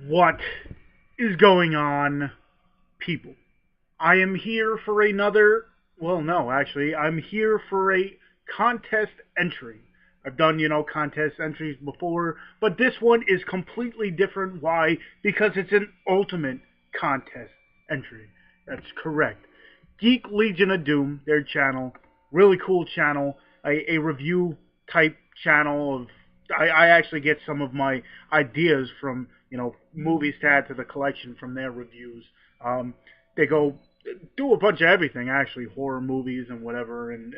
What is going on, people? I am here for another. Well, no, actually, I'm here for a contest entry. I've done, contest entries before, but this one is completely different. Why? Because it's an ultimate contest entry. That's correct. Geek Legion of Doom, their channel, really cool channel, a review type channel of. I actually get some of my ideas from movies to add to the collection from their reviews. They go do a bunch of everything, actually, horror movies and whatever, and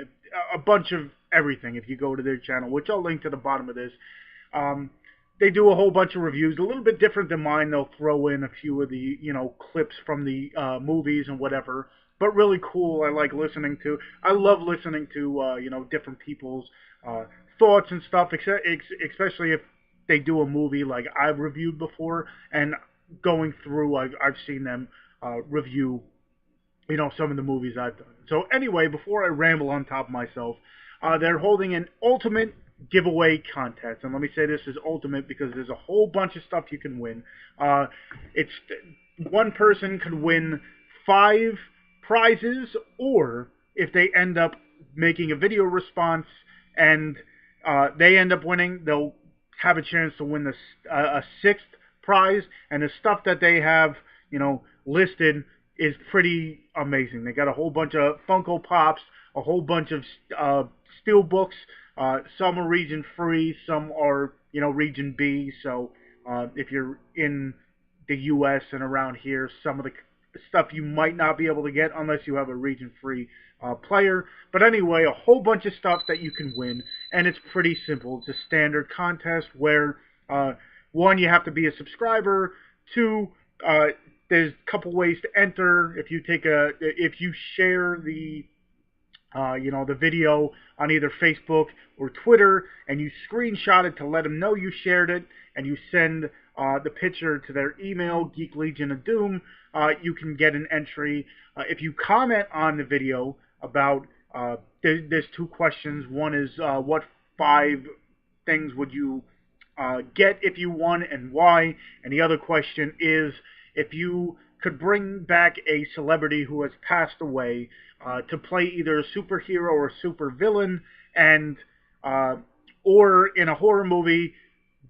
a bunch of everything. If you go to their channel, which I'll link to the bottom of this, um, they do a whole bunch of reviews, a little bit different than mine. They'll throw in a few of the clips from the movies and whatever, but really cool. I like listening to. I love listening to different people's uh, thoughts and stuff, especially if they do a movie like I've reviewed before, and going through, I've seen them review some of the movies I've done. So anyway, before I ramble on top of myself, they're holding an ultimate giveaway contest. And let me say this is ultimate because there's a whole bunch of stuff you can win. It's one person can win 5 prizes, or if they end up making a video response and they end up winning, they'll have a chance to win a 6th prize. And the stuff that they have, listed is pretty amazing. They got a whole bunch of Funko Pops, a whole bunch of steel books. Some are region free, some are region B. So if you're in the U.S. and around here, some of the stuff you might not be able to get unless you have a region free player. But anyway, a whole bunch of stuff that you can win, and it's pretty simple. It's a standard contest where one, you have to be a subscriber. Two, there's a couple ways to enter. If you share the the video on either Facebook or Twitter, and you screenshot it to let them know you shared it, and you send the picture to their email, Geek Legion of Doom, you can get an entry. If you comment on the video about, there's 2 questions. One is, what 5 things would you get if you won and why? And the other question is, if you could bring back a celebrity who has passed away to play either a superhero or a supervillain, and or in a horror movie,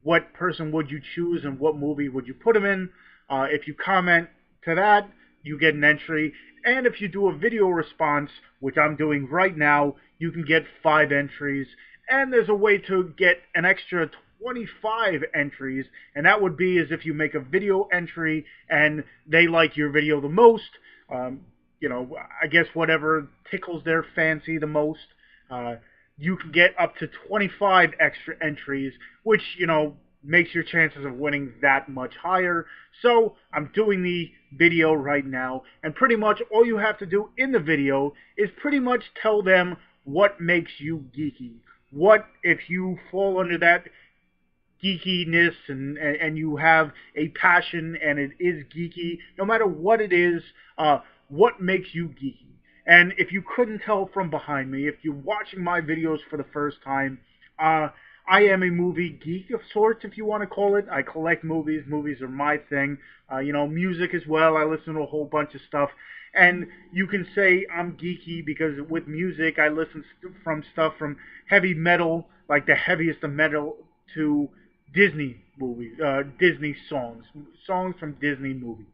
what person would you choose and what movie would you put him in? If you comment to that, you get an entry. And if you do a video response, which I'm doing right now, you can get 5 entries. And there's a way to get an extra 25 entries, and that would be as if you make a video entry and they like your video the most. I guess whatever tickles their fancy the most. You can get up to 25 extra entries, which, makes your chances of winning that much higher. So I'm doing the video right now, and pretty much all you have to do in the video is pretty much tell them what makes you geeky. What, if you fall under that geekiness and you have a passion and it is geeky, no matter what it is, what makes you geeky. And if you couldn't tell from behind me, if you're watching my videos for the first time, I am a movie geek of sorts, if you want to call it. I collect movies. Movies are my thing. Music as well. I listen to a whole bunch of stuff. And you can say I'm geeky because with music, I listen from stuff from heavy metal, like the heaviest of metal, to Disney movies, Disney songs from Disney movies.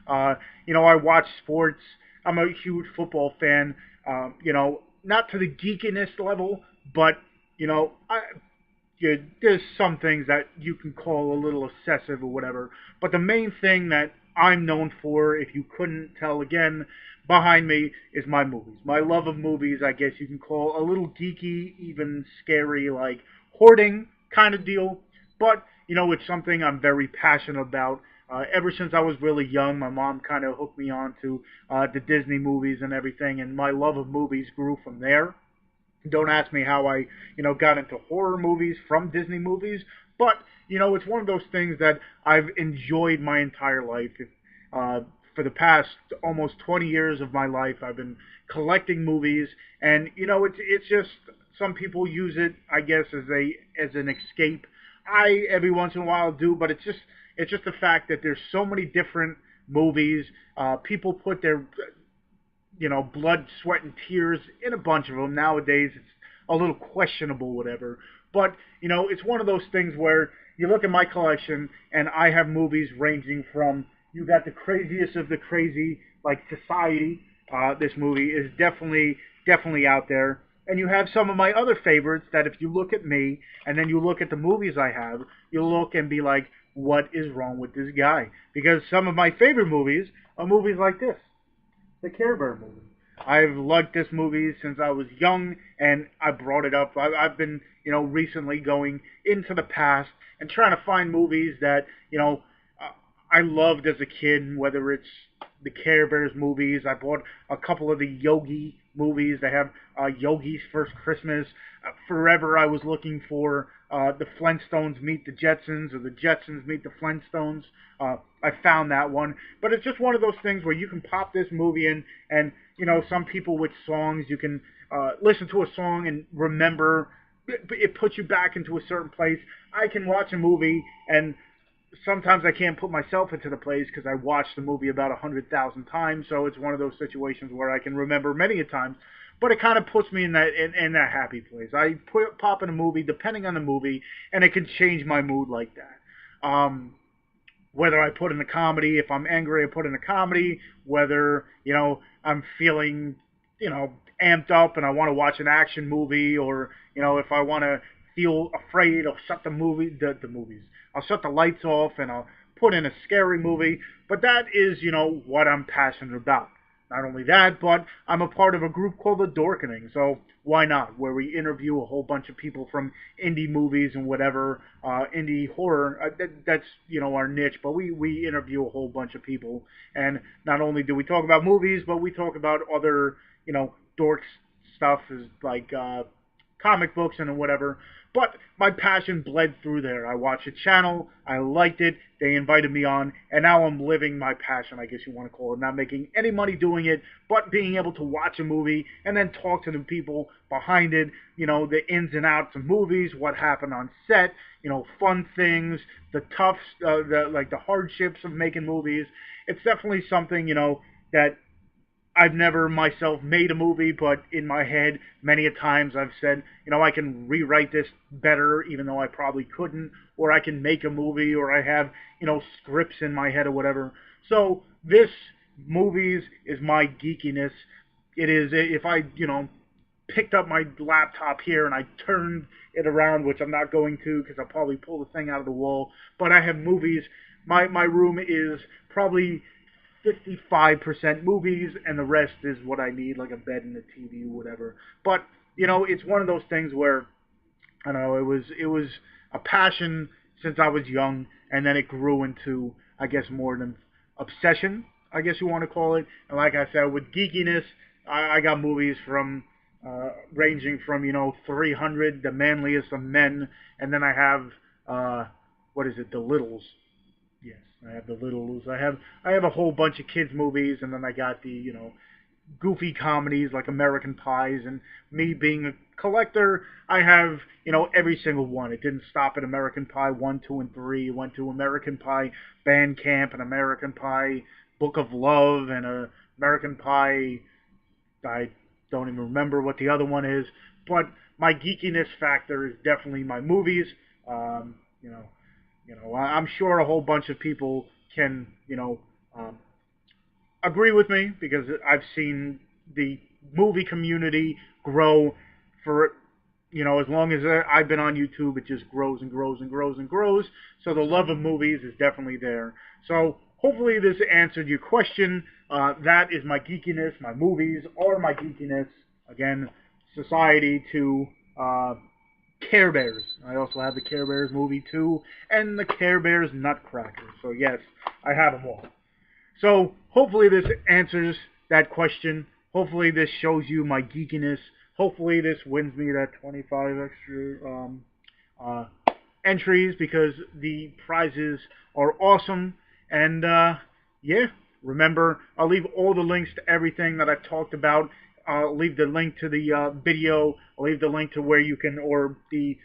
I watch sports. I'm a huge football fan. Not to the geekiness level, but there's some things that you can call a little excessive or whatever. But the main thing that I'm known for, if you couldn't tell again, behind me is my movies. My love of movies, I guess you can call a little geeky, even scary, like hoarding kind of deal. But, it's something I'm very passionate about. Ever since I was really young, my mom kind of hooked me on to the Disney movies and everything, and my love of movies grew from there. Don't ask me how I, got into horror movies from Disney movies, but, it's one of those things that I've enjoyed my entire life. For the past almost 20 years of my life, I've been collecting movies, and, it's just, some people use it, I guess, as an escape. I every once in a while do, but it's just the fact that there's so many different movies. People put their blood, sweat, and tears in a bunch of them. Nowadays, it's a little questionable, whatever. But, it's one of those things where you look at my collection, and I have movies ranging from, you got the craziest of the crazy, like Society. This movie is definitely out there. And you have some of my other favorites that if you look at me, and then you look at the movies I have, you'll look and be like, what is wrong with this guy? Because some of my favorite movies are movies like this, the Care Bear movie. I've liked this movie since I was young, and I brought it up. I've been, recently going into the past and trying to find movies that, I loved as a kid, whether it's the Care Bears movies. I bought a couple of the Yogi movies. They have Yogi's First Christmas. Forever I was looking for the Flintstones Meet the Jetsons or the Jetsons Meet the Flintstones. I found that one. But it's just one of those things where you can pop this movie in and, some people with songs, you can listen to a song and remember. It puts you back into a certain place. I can watch a movie and sometimes I can't put myself into the place because I watched the movie about 100,000 times. So it's one of those situations where I can remember many a times. But it kind of puts me in that happy place. I pop in a movie, depending on the movie, and it can change my mood like that. Whether I put in a comedy, if I'm angry, I put in a comedy. Whether I'm feeling amped up and I want to watch an action movie, or if I want to feel afraid, I'll shut the movies. I'll shut the lights off and I'll put in a scary movie. But that is, what I'm passionate about. Not only that, but I'm a part of a group called The Dorkening, so why not? Where we interview a whole bunch of people from indie movies and whatever, indie horror. That's, our niche, but we interview a whole bunch of people. And not only do we talk about movies, but we talk about other, dork stuff, is like comic books and whatever. But my passion bled through there. I watched a channel, I liked it, they invited me on, and now I'm living my passion, I guess you want to call it. Not making any money doing it, but being able to watch a movie and then talk to the people behind it, the ins and outs of movies, what happened on set, fun things, the tough, the hardships of making movies. It's definitely something, that I've never myself made a movie, but in my head, many a times I've said, I can rewrite this better, even though I probably couldn't, or I can make a movie, or I have, scripts in my head or whatever. So this movies is my geekiness. It is, if I, picked up my laptop here and I turned it around, which I'm not going to because I'll probably pull the thing out of the wall, but I have movies. My room is probably 55% movies, and the rest is what I need, like a bed and a TV, whatever. But it's one of those things where I don't know. It was a passion since I was young, and then it grew into, I guess, more than obsession, I guess you want to call it. And like I said, with geekiness, I got movies from ranging from 300, the manliest of men, and then I have what is it, the littles. Yes, I have the littles. I have a whole bunch of kids movies, and then I got the goofy comedies like American Pies. And me being a collector, I have every single one. It didn't stop at American Pie 1, 2, and 3. It went to American Pie Band Camp and American Pie Book of Love and American Pie. I don't even remember what the other one is. But my geekiness factor is definitely my movies. Um, you know, I'm sure a whole bunch of people can, um, agree with me because I've seen the movie community grow for, as long as I've been on YouTube, it just grows and grows and grows and grows. So the love of movies is definitely there. So hopefully this answered your question. That is my geekiness. My movies are my geekiness. Again, Society to Care Bears. I also have the Care Bears movie too, and the Care Bears Nutcracker. So yes, I have them all. So hopefully this answers that question. Hopefully this shows you my geekiness. Hopefully this wins me that 25 extra uh, entries because the prizes are awesome. And yeah, remember, I'll leave all the links to everything that I've talked about. I'll leave the link to the video. I'll leave the link to where you can, or the,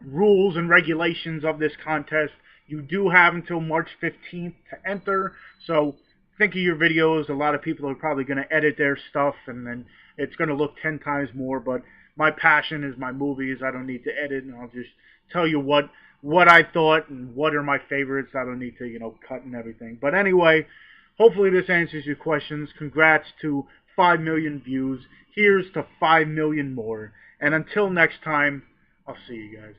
rules and regulations of this contest. You do have until March 15th to enter, so think of your videos. A lot of people are probably going to edit their stuff, and then it's going to look 10 times more, but my passion is my movies. I don't need to edit, and I'll just tell you what I thought and what are my favorites. I don't need to, cut and everything. But anyway, hopefully this answers your questions. Congrats to 5 million views. Here's to 5 million more. And until next time, I'll see you guys.